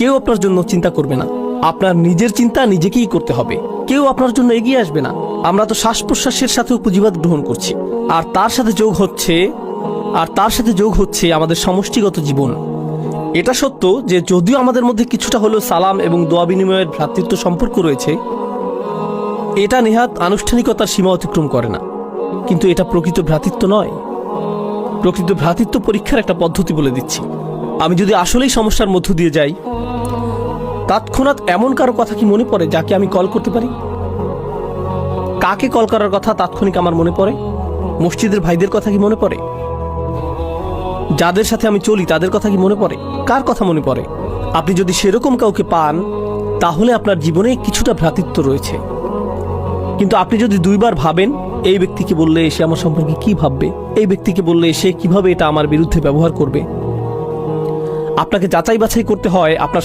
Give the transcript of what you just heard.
কেউ আপনার জন্য চিন্তা করবে না। আপনার নিজের চিন্তা নিজেকেই করতে হবে। কেউ আপনার জন্য এগিয়ে আসবে না। আমরা তো শ্বাস প্রশ্বাসের সাথেও পুঁজিবাদ গ্রহণ করছি, আর তার সাথে যোগ হচ্ছে আমাদের সমষ্টিগত জীবন। এটা সত্য যে যদিও আমাদের মধ্যে কিছুটা হলেও সালাম এবং দোয়া বিনিময়ের ভ্রাতৃত্ব সম্পর্ক রয়েছে, এটা নেহাত আনুষ্ঠানিকতার সীমা অতিক্রম করে না। কিন্তু এটা প্রকৃত ভ্রাতৃত্ব নয়। প্রকৃত ভ্রাতৃত্ব পরীক্ষার একটা পদ্ধতি বলে দিচ্ছি। আমি যদি আসলেই সমস্যার মধ্য দিয়ে যাই, তৎক্ষণাৎ এমন কারো কথা কি মনে পড়ে যাকে আমি কল করতে পারি? কাকে কল করার কথা তাৎক্ষণিক আমার মনে পড়ে? মসজিদের ভাইদের কথা কি মনে পড়ে? যাদের সাথে আমি চলি তাদের কথা কি মনে পড়ে? কার কথা মনে পড়ে? আপনি যদি সেরকম কাউকে পান, তাহলে আপনার জীবনে কিছুটা ভ্রাতৃত্ব রয়েছে। কিন্তু আপনি যদি দুইবার ভাবেন, এই ব্যক্তিকে বললে সে আমার সম্পর্কে কি ভাববে, এই ব্যক্তিকে বললে সে কিভাবে এটা আমার বিরুদ্ধে ব্যবহার করবে, আপনাকে যাচাই বাছাই করতে হয় আপনার